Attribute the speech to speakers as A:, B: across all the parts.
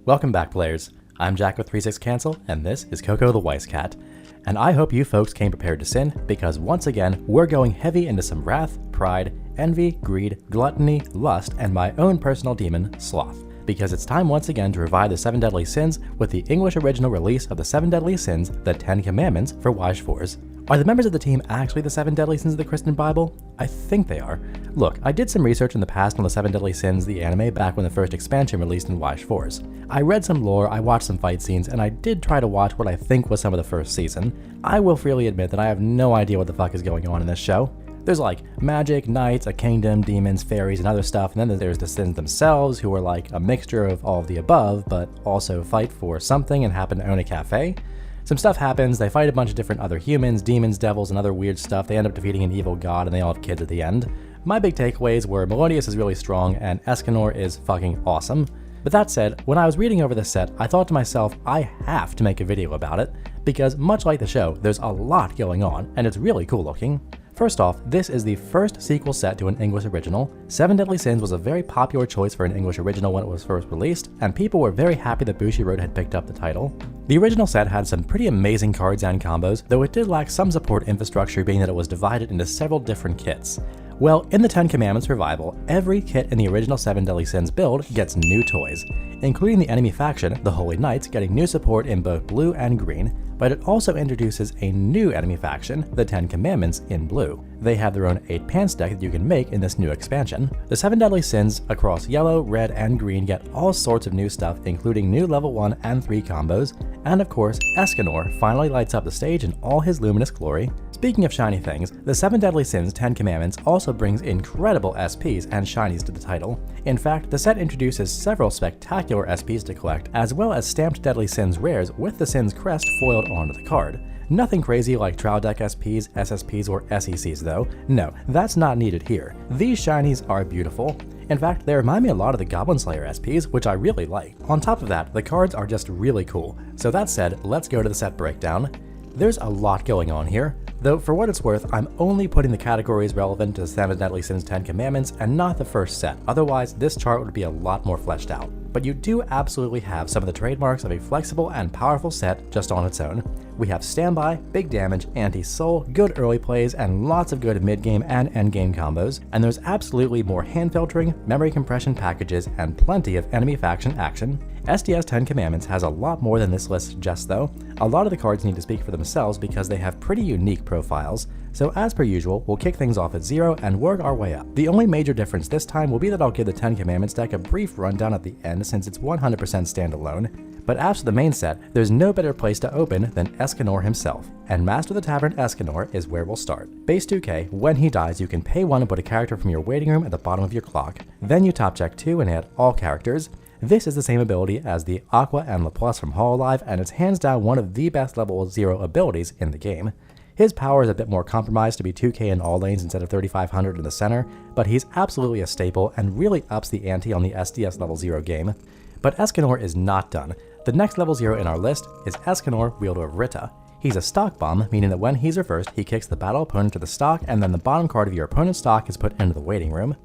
A: Welcome back, players. I'm Jack with 36 Cancel, and this is Coco the Weiss Cat. And I hope you folks came prepared to sin, because once again, we're going heavy into some wrath, pride, envy, greed, gluttony, lust, and my own personal demon, sloth. Because it's time once again to revive the 7 deadly sins with the English original release of the 7 deadly sins, the 10 commandments for Weiss Schwarz. Are the members of the team actually the 7 deadly sins of the Christian Bible? I think they are. Look, I did some research in the past on the 7 deadly sins, the anime, back when the first expansion released in Weiss Schwarz. I read some lore, I watched some fight scenes, and I did try to watch what I think was some of the first season. I will freely admit that I have no idea what the fuck is going on in this show. There's like magic, knights, a kingdom, demons, fairies, and other stuff, and then there's the sins themselves, who are like a mixture of all of the above, but also fight for something and happen to own a cafe. Some stuff happens, they fight a bunch of different other humans, demons, devils, and other weird stuff. They end up defeating an evil god, and they all have kids at the end. My big takeaways were Melodius is really strong, and Escanor is fucking awesome. But that said, when I was reading over this set, I thought to myself, I have to make a video about it, because much like the show, there's a lot going on, and it's really cool looking. First off, this is the first sequel set to an English original. 7 Deadly Sins was a very popular choice for an English original when it was first released, and people were very happy that Bushiroad had picked up the title. The original set had some pretty amazing cards and combos, though it did lack some support infrastructure being that it was divided into several different kits. Well, in the 10 Commandments revival, every kit in the original 7 Deadly Sins build gets new toys, including the enemy faction, the Holy Knights, getting new support in both blue and green, but it also introduces a new enemy faction, the 10 Commandments, in blue. They have their own 8 pants deck that you can make in this new expansion. The 7 Deadly Sins across yellow, red, and green get all sorts of new stuff, including new level 1 and 3 combos, and of course, Escanor finally lights up the stage in all his luminous glory. Speaking of shiny things, the 7 Deadly Sins 10 Commandments also brings incredible SPs and shinies to the title. In fact, the set introduces several spectacular SPs to collect, as well as stamped Deadly Sins rares with the Sins crest foiled onto the card. Nothing crazy like Trial Deck SPs, SSPs, or SECs though. No, that's not needed here. These shinies are beautiful. In fact, they remind me a lot of the Goblin Slayer SPs, which I really like. On top of that, the cards are just really cool. So that said, let's go to the set breakdown. There's a lot going on here, though for what it's worth, I'm only putting the categories relevant to 7 Deadly Sins 10 Commandments and not the first set, otherwise this chart would be a lot more fleshed out. But you do absolutely have some of the trademarks of a flexible and powerful set just on its own. We have standby, big damage, anti-soul, good early plays, and lots of good mid-game and end-game combos, and there's absolutely more hand filtering, memory compression packages, and plenty of enemy faction action. SDS 10 Commandments has a lot more than this list suggests though. A lot of the cards need to speak for themselves because they have pretty unique profiles. So as per usual, we'll kick things off at 0 and work our way up. The only major difference this time will be that I'll give the 10 Commandments deck a brief rundown at the end since it's 100% standalone. But after the main set, there's no better place to open than Escanor himself, and Master of the Tavern Escanor is where we'll start. Base 2k, when he dies you can pay 1 and put a character from your waiting room at the bottom of your clock. Then you top check 2 and add all characters. This is the same ability as the Aqua and Laplace from Hololive, and it's hands down one of the best level 0 abilities in the game. His power is a bit more compromised to be 2k in all lanes instead of 3500 in the center, but he's absolutely a staple and really ups the ante on the SDS level 0 game. But Escanor is not done. The next level 0 in our list is Escanor, wielder of Rita. He's a stock bomb, meaning that when he's reversed, he kicks the battle opponent to the stock, and then the bottom card of your opponent's stock is put into the waiting room.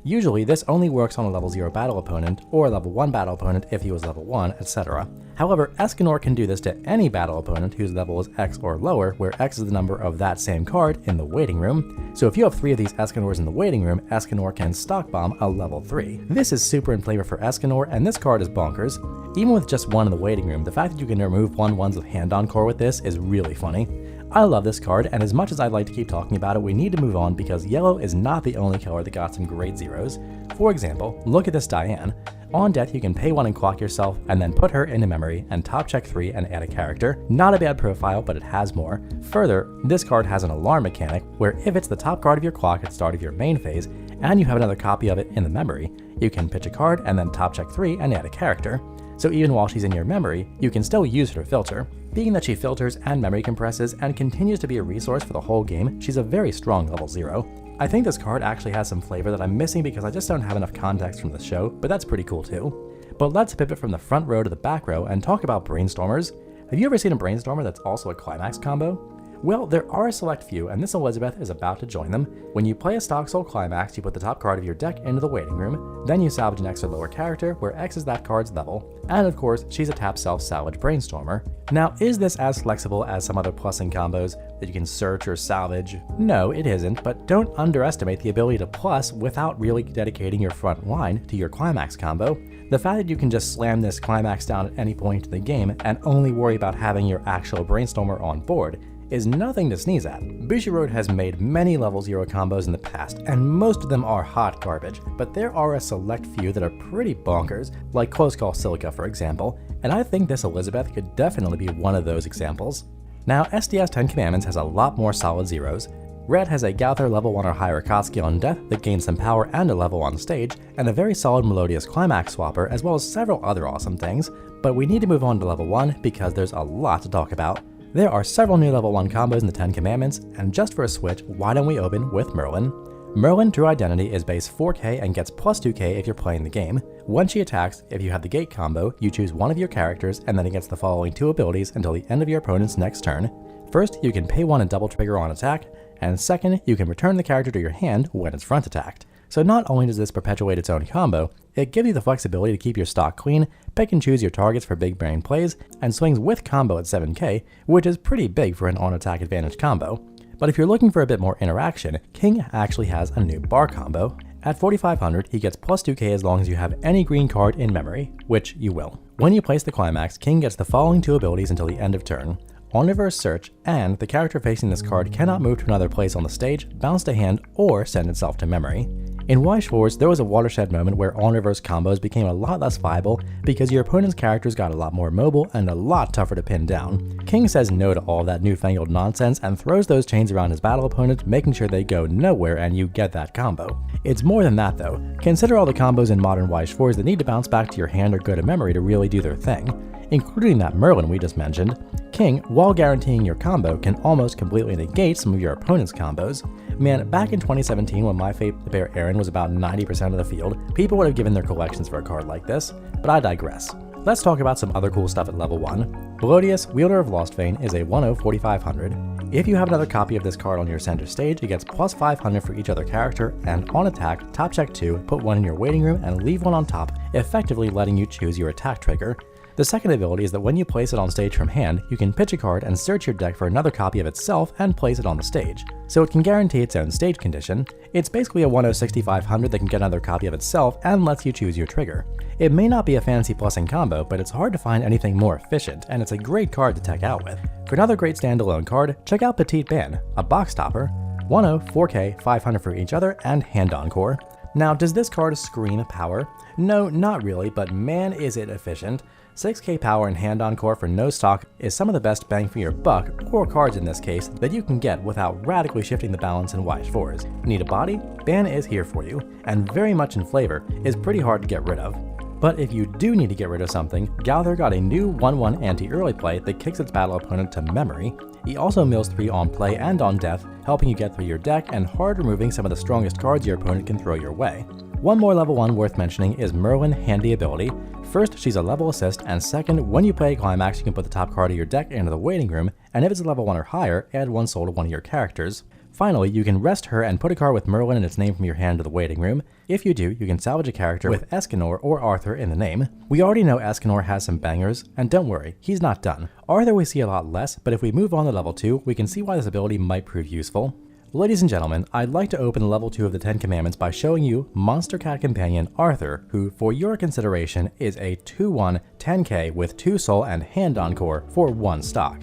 A: Usually, this only works on a level 0 battle opponent, or a level 1 battle opponent if he was level 1, etc. However, Escanor can do this to any battle opponent whose level is X or lower, where X is the number of that same card in the waiting room. So if you have 3 of these Escanors in the waiting room, Escanor can stock bomb a level 3. This is super in flavor for Escanor, and this card is bonkers. Even with just 1 in the waiting room, the fact that you can remove 1/1s with hand encore with this is really funny. I love this card, and as much as I'd like to keep talking about it, we need to move on because yellow is not the only color that got some great zeros. For example, look at this Diane. On deck, you can pay 1 and clock yourself, and then put her into memory, and top check 3 and add a character. Not a bad profile, but it has more. Further, this card has an alarm mechanic, where if it's the top card of your clock at the start of your main phase, and you have another copy of it in the memory, you can pitch a card and then top check 3 and add a character. So even while she's in your memory, you can still use her to filter. Being that she filters and memory compresses and continues to be a resource for the whole game, she's a very strong level 0. I think this card actually has some flavor that I'm missing because I just don't have enough context from the show, but that's pretty cool too. But let's pivot from the front row to the back row and talk about Brainstormers. Have you ever seen a Brainstormer that's also a Climax combo? Well, there are a select few, and this Elizabeth is about to join them. When you play a stock soul climax, you put the top card of your deck into the waiting room, then you salvage an X or lower character, where X is that card's level, and of course, she's a tap self-salvage brainstormer. Now, is this as flexible as some other plussing combos that you can search or salvage? No, it isn't, but don't underestimate the ability to plus without really dedicating your front line to your climax combo. The fact that you can just slam this climax down at any point in the game and only worry about having your actual brainstormer on board is nothing to sneeze at. Bushiroad has made many level 0 combos in the past, and most of them are hot garbage, but there are a select few that are pretty bonkers, like Close Call Silica for example, and I think this Elizabeth could definitely be one of those examples. Now, SDS 10 Commandments has a lot more solid zeros. Red has a Gauther level 1 or higher Akatsuki on death that gains some power and a level on stage, and a very solid Melodious Climax swapper, as well as several other awesome things, but we need to move on to level 1 because there's a lot to talk about. There are several new level 1 combos in the 10 Commandments, and just for a switch, why don't we open with Merlin? Merlin True Identity is base 4k and gets plus 2k if you're playing the game. When she attacks, if you have the gate combo, you choose one of your characters and then it gets the following 2 abilities until the end of your opponent's next turn. First, you can pay 1 and double trigger on attack, and second, you can return the character to your hand when it's front attacked. So not only does this perpetuate its own combo, it gives you the flexibility to keep your stock clean, pick and choose your targets for big brain plays, and swings with combo at 7k, which is pretty big for an on-attack advantage combo. But if you're looking for a bit more interaction, King actually has a new bar combo. At 4500, he gets plus 2k as long as you have any green card in memory, which you will. When you place the climax, King gets the following 2 abilities until the end of turn. On reverse search, and the character facing this card cannot move to another place on the stage, bounce to hand, or send itself to memory. In Weiss Schwarz, there was a watershed moment where on-reverse combos became a lot less viable because your opponent's characters got a lot more mobile and a lot tougher to pin down. King says no to all that newfangled nonsense and throws those chains around his battle opponent, making sure they go nowhere and you get that combo. It's more than that though. Consider all the combos in modern Weiss Schwarz that need to bounce back to your hand or go to memory to really do their thing. Including that Merlin we just mentioned, King, while guaranteeing your combo, can almost completely negate some of your opponent's combos. Man, back in 2017 when my fate to bear Aaron was about 90% of the field, people would have given their collections for a card like this, but I digress. Let's talk about some other cool stuff at level 1. Melodious, Wielder of Lost Vein is a 1/0 4500. If you have another copy of this card on your center stage, it gets plus 500 for each other character, and on attack, top check 2, put 1 in your waiting room and leave 1 on top, effectively letting you choose your attack trigger. The second ability is that when you place it on stage from hand, you can pitch a card and search your deck for another copy of itself and place it on the stage. So it can guarantee its own stage condition. It's basically a 1/0 6500 that can get another copy of itself and lets you choose your trigger. It may not be a fancy plussing combo, but it's hard to find anything more efficient, and it's a great card to tech out with. For another great standalone card, check out Petite Ban, a box topper, 1/0 4k 500 for each other, and Hand Encore. Now, does this card scream power? No, not really, but man is it efficient. 6k power and Hand Encore for no stock is some of the best bang for your buck, or cards in this case, that you can get without radically shifting the balance in Weiss Schwarz. Need a body? Ban is here for you, and very much in flavor, is pretty hard to get rid of. But if you do need to get rid of something, Gauther got a new 1/1 anti-early play that kicks its battle opponent to memory. He also mills 3 on play and on death, helping you get through your deck and hard removing some of the strongest cards your opponent can throw your way. One more level 1 worth mentioning is Merlin Handy Ability. First, she's a level assist, and second, when you play a climax, you can put the top card of your deck into the waiting room, and if it's a level 1 or higher, add 1 soul to one of your characters. Finally, you can rest her and put a card with Merlin and its name from your hand to the waiting room. If you do, you can salvage a character with Escanor or Arthur in the name. We already know Escanor has some bangers, and don't worry, he's not done. Arthur we see a lot less, but if we move on to level 2, we can see why this ability might prove useful. Ladies and gentlemen, I'd like to open level 2 of the 10 Commandments by showing you Monster Cat Companion Arthur, who, for your consideration, is a 2/1 10k with 2 soul and Hand Encore for 1 stock.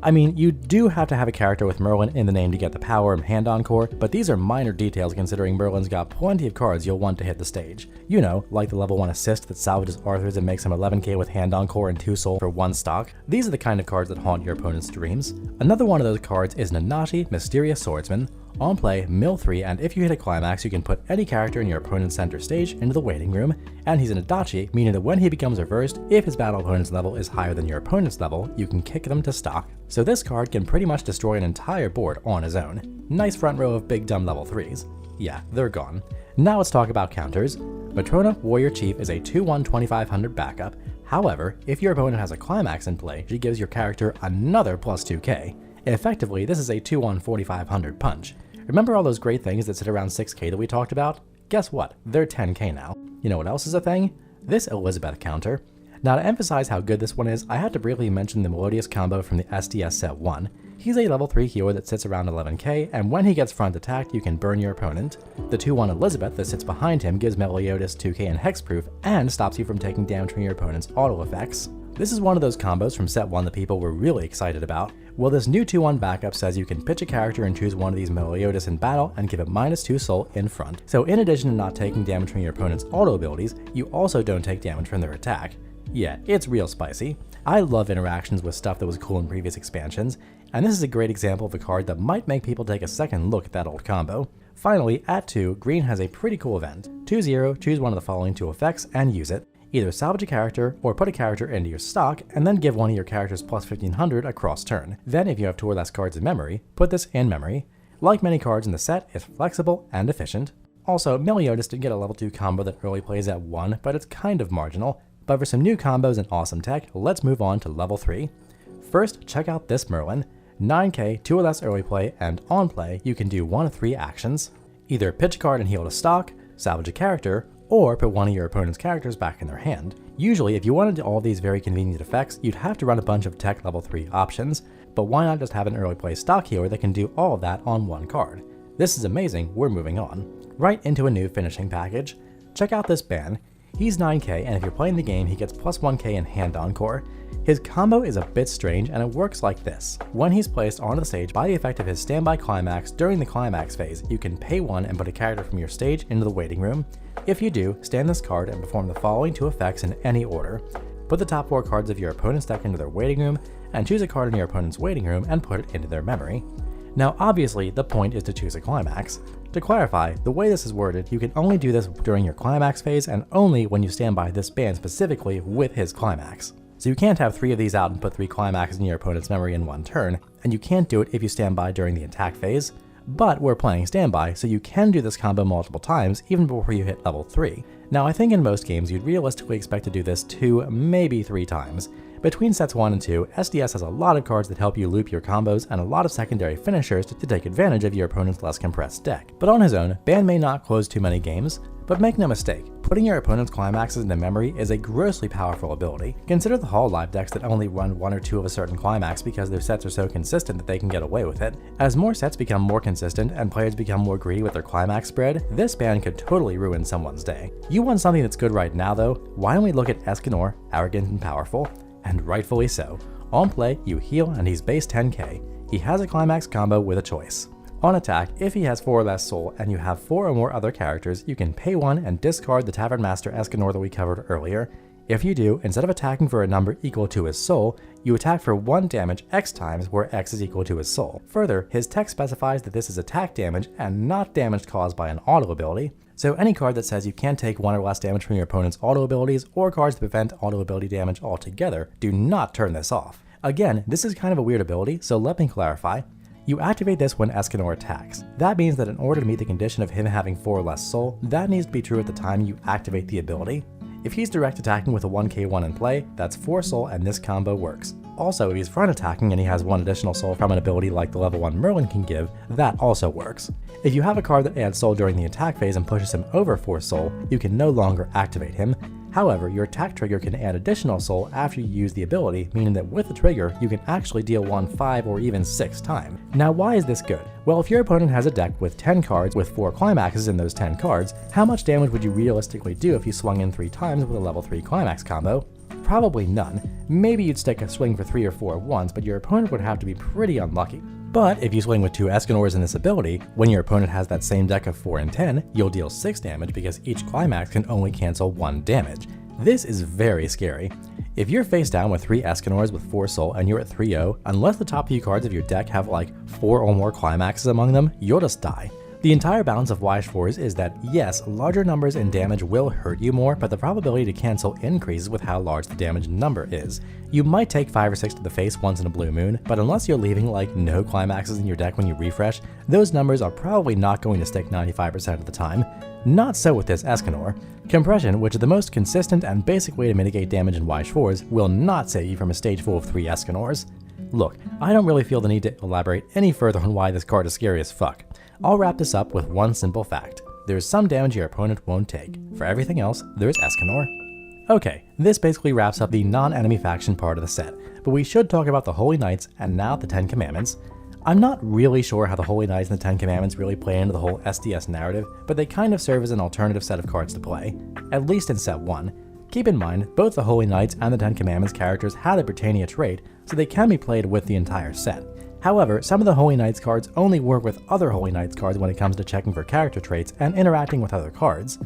A: I mean, you do have to have a character with Merlin in the name to get the power and Hand Encore, but these are minor details considering Merlin's got plenty of cards you'll want to hit the stage. You know, like the level 1 assist that salvages Arthur's and makes him 11k with Hand Encore and 2 soul for 1 stock. These are the kind of cards that haunt your opponent's dreams. Another one of those cards is Nanashi, Mysterious Swordsman. On play, mill 3, and if you hit a climax, you can put any character in your opponent's center stage into the waiting room, and he's an Adachi, meaning that when he becomes reversed, if his battle opponent's level is higher than your opponent's level, you can kick them to stock. So this card can pretty much destroy an entire board on his own. Nice front row of big dumb level 3s. Yeah, they're gone. Now let's talk about counters. Matrona Warrior Chief is a 2/1 2500 backup. However, if your opponent has a climax in play, she gives your character another plus 2k. Effectively, this is a 2-1 4500 punch. Remember all those great things that sit around 6k that we talked about? Guess what? They're 10k now. You know what else is a thing? This Elizabeth counter. Now to emphasize how good this one is, I had to briefly mention the Melodious combo from the SDS set 1. He's a level 3 healer that sits around 11k, and when he gets front attacked, you can burn your opponent. The 2-1 Elizabeth that sits behind him gives Meliodas 2k and hexproof, and stops you from taking damage from your opponent's auto effects. This is one of those combos from set 1 that people were really excited about. Well, this new 2-1 backup says you can pitch a character and choose one of these Meliodas in battle and give it -2 soul in front. So in addition to not taking damage from your opponent's auto abilities, you also don't take damage from their attack. Yeah, it's real spicy. I love interactions with stuff that was cool in previous expansions, and this is a great example of a card that might make people take a second look at that old combo. Finally, at 2, green has a pretty cool event. 2-0, choose one of the following 2 effects and use it. Either salvage a character or put a character into your stock and then give one of your characters plus 1500 across turn. Then if you have 2 or less cards in memory, put this in memory. Like many cards in the set, it's flexible and efficient. Also, Meliodas did get a level 2 combo that early plays at 1, but it's kind of marginal. But for some new combos and awesome tech, let's move on to level 3. First, check out this Merlin. 9k, 2 or less early play, and on play, you can do one of 3 actions. Either pitch a card and heal to stock, salvage a character, or put one of your opponent's characters back in their hand. Usually, if you wanted to do all these very convenient effects, you'd have to run a bunch of tech level 3 options, but why not just have an early play stock healer that can do all of that on one card? This is amazing, we're moving on. Right into a new finishing package. Check out this Ban. He's 9k, and if you're playing the game, he gets plus 1k in Hand Encore. His combo is a bit strange, and it works like this. When he's placed onto the stage by the effect of his standby climax during the climax phase, you can pay 1 and put a character from your stage into the waiting room. If you do, stand this card and perform the following 2 effects in any order. Put the top 4 cards of your opponent's deck into their waiting room, and choose a card in your opponent's waiting room and put it into their memory. Now obviously, the point is to choose a climax. To clarify, the way this is worded, you can only do this during your climax phase and only when you stand by this Ban specifically with his climax. So you can't have 3 of these out and put 3 climaxes in your opponent's memory in one turn, and you can't do it if you stand by during the attack phase. But we're playing standby, so you can do this combo multiple times even before you hit level 3. Now I think in most games you'd realistically expect to do this 2, maybe 3 times. Between sets 1 and 2, SDS has a lot of cards that help you loop your combos and a lot of secondary finishers to take advantage of your opponent's less compressed deck. But on his own, Ban may not close too many games, but make no mistake, putting your opponent's climaxes into memory is a grossly powerful ability. Consider the Hololive decks that only run 1 or 2 of a certain climax because their sets are so consistent that they can get away with it. As more sets become more consistent and players become more greedy with their climax spread, this Ban could totally ruin someone's day. You want something that's good right now though? Why don't we look at Escanor, arrogant and powerful? And rightfully so. On play, you heal and he's base 10k. He has a climax combo with a choice. On attack, if he has 4 or less soul and you have 4 or more other characters, you can pay 1 and discard the Tavern Master Escanor that we covered earlier. If you do, instead of attacking for a number equal to his soul, you attack for 1 damage X times where X is equal to his soul. Further, his text specifies that this is attack damage and not damage caused by an auto ability. So any card that says you can't take 1 or less damage from your opponent's auto abilities or cards that prevent auto ability damage altogether, do not turn this off. Again, this is kind of a weird ability, so let me clarify. You activate this when Escanor attacks. That means that in order to meet the condition of him having 4 or less soul, that needs to be true at the time you activate the ability. If he's direct attacking with a 1k1 in play, that's 4 soul and this combo works. Also, if he's front attacking and he has 1 additional soul from an ability like the level 1 Merlin can give, that also works. If you have a card that adds soul during the attack phase and pushes him over 4 soul, you can no longer activate him. However, your attack trigger can add additional soul after you use the ability, meaning that with the trigger, you can actually deal 1 5 or even 6 times. Now why is this good? Well, if your opponent has a deck with 10 cards with 4 climaxes in those 10 cards, how much damage would you realistically do if you swung in 3 times with a level 3 climax combo? Probably none. Maybe you'd stick a swing for 3 or 4 once, but your opponent would have to be pretty unlucky. But if you swing with 2 Escanors in this ability, when your opponent has that same deck of 4 and 10, you'll deal 6 damage because each climax can only cancel 1 damage. This is very scary. If you're face down with 3 Escanors with 4 soul and you're at 3-0, unless the top few cards of your deck have like 4 or more climaxes among them, you'll just die. The entire balance of Weiss Schwarz is that yes, larger numbers in damage will hurt you more, but the probability to cancel increases with how large the damage number is. You might take 5 or 6 to the face once in a blue moon, but unless you're leaving like no climaxes in your deck when you refresh, those numbers are probably not going to stick 95% of the time. Not so with this Escanor. Compression, which is the most consistent and basic way to mitigate damage in Weiss Schwarz, will not save you from a stage full of 3 Escanors. Look, I don't really feel the need to elaborate any further on why this card is scary as fuck. I'll wrap this up with one simple fact. There's some damage your opponent won't take. For everything else, there's Escanor. Okay, this basically wraps up the non-enemy faction part of the set, but we should talk about the Holy Knights and now the Ten Commandments. I'm not really sure how the Holy Knights and the Ten Commandments really play into the whole SDS narrative, but they kind of serve as an alternative set of cards to play, at least in set 1. Keep in mind, both the Holy Knights and the Ten Commandments characters had a Britannia trait, so they can be played with the entire set. However, some of the Holy Knights cards only work with other Holy Knights cards when it comes to checking for character traits and interacting with other cards.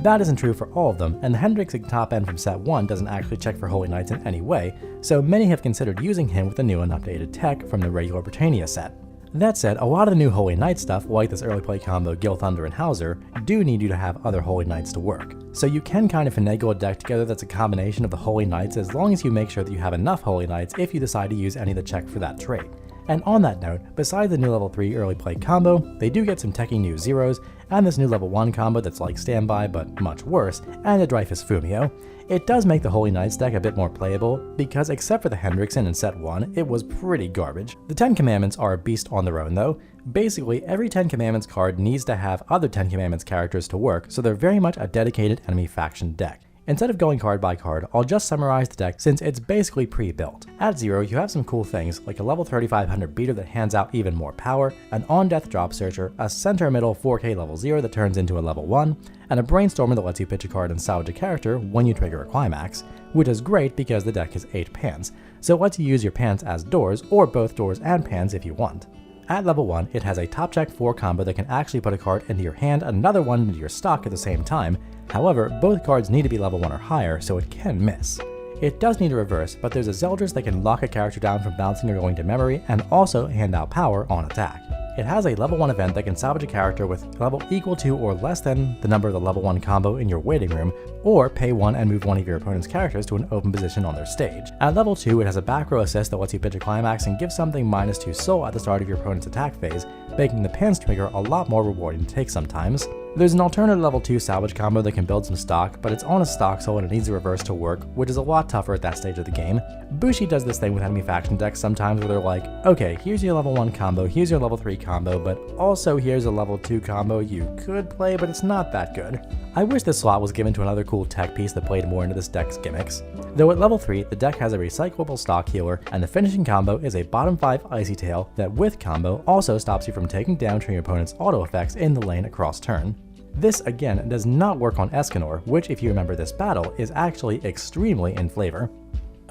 A: That isn't true for all of them, and the Hendricksing top end from set 1 doesn't actually check for Holy Knights in any way, so many have considered using him with the new and updated tech from the regular Britannia set. That said, a lot of the new Holy Knight stuff, like this early play combo Gil Thunder and Hauser, do need you to have other Holy Knights to work. So you can kind of finagle a deck together that's a combination of the Holy Knights as long as you make sure that you have enough Holy Knights if you decide to use any of the check for that trait. And on that note, besides the new level 3 early play combo, they do get some techie new zeros, and this new level 1 combo that's like Standby but much worse, and a Dreyfus Fumio. It does make the Holy Knights deck a bit more playable, because except for the Hendrickson in set 1, it was pretty garbage. The Ten Commandments are a beast on their own though. Basically, every Ten Commandments card needs to have other Ten Commandments characters to work, so they're very much a dedicated enemy faction deck. Instead of going card by card, I'll just summarize the deck since it's basically pre-built. At 0, you have some cool things like a level 3500 beater that hands out even more power, an on-death drop searcher, a center-middle 4K level 0 that turns into a level 1, and a brainstormer that lets you pitch a card and salvage a character when you trigger a climax, which is great because the deck has 8 pans, so it lets you use your pans as doors or both doors and pans if you want. At level 1, it has a top check 4 combo that can actually put a card into your hand and another one into your stock at the same time. However, both cards need to be level 1 or higher, so it can miss. It does need a reverse, but there's a Zeldris that can lock a character down from bouncing or going to memory and also hand out power on attack. It has a level 1 event that can salvage a character with level equal to or less than the number of the level 1 combo in your waiting room, or pay 1 and move one of your opponent's characters to an open position on their stage. At level 2, it has a back row assist that lets you pitch a climax and give something -2 soul at the start of your opponent's attack phase, making the pans trigger a lot more rewarding to take sometimes. There's an alternative level 2 salvage combo that can build some stock, but it's on a stock soul and it needs a reverse to work, which is a lot tougher at that stage of the game. Bushi does this thing with enemy faction decks sometimes where they're like, okay, here's your level 1 combo, here's your level 3 combo, but also here's a level 2 combo you could play, but it's not that good. I wish this slot was given to another cool tech piece that played more into this deck's gimmicks. Though at level 3, the deck has a recyclable stock healer, and the finishing combo is a bottom 5 Icy Tail that with combo also stops you from taking down to your opponent's auto effects in the lane across turn. This, again, does not work on Escanor, which, if you remember this battle, is actually extremely in flavor.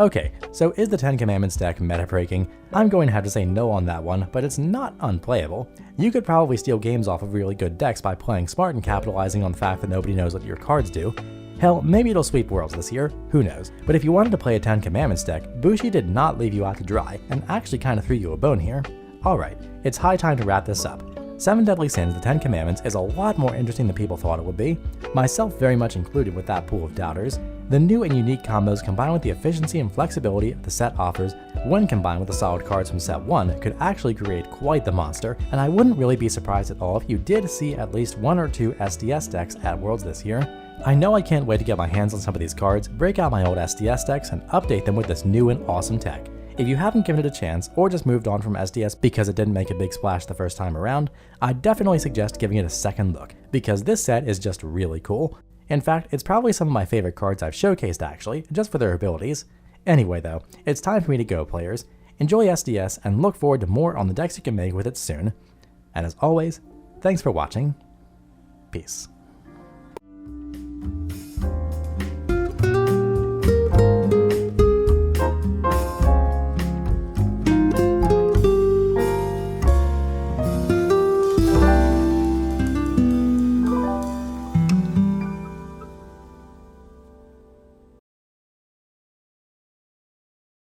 A: Okay, so is the Ten Commandments deck meta-breaking? I'm going to have to say no on that one, but it's not unplayable. You could probably steal games off of really good decks by playing smart and capitalizing on the fact that nobody knows what your cards do. Hell, maybe it'll sweep Worlds this year, who knows. But if you wanted to play a Ten Commandments deck, Bushi did not leave you out to dry, and actually kinda threw you a bone here. Alright, it's high time to wrap this up. 7 Deadly Sins, the Ten Commandments, is a lot more interesting than people thought it would be, myself very much included with that pool of doubters. The new and unique combos combined with the efficiency and flexibility the set offers, when combined with the solid cards from set 1, could actually create quite the monster, and I wouldn't really be surprised at all if you did see at least 1 or 2 SDS decks at Worlds this year. I know I can't wait to get my hands on some of these cards, break out my old SDS decks, and update them with this new and awesome tech. If you haven't given it a chance, or just moved on from SDS because it didn't make a big splash the first time around, I definitely suggest giving it a second look, because this set is just really cool. In fact, it's probably some of my favorite cards I've showcased actually, just for their abilities. Anyway though, it's time for me to go, players. Enjoy SDS, and look forward to more on the decks you can make with it soon. And as always, thanks for watching. Peace.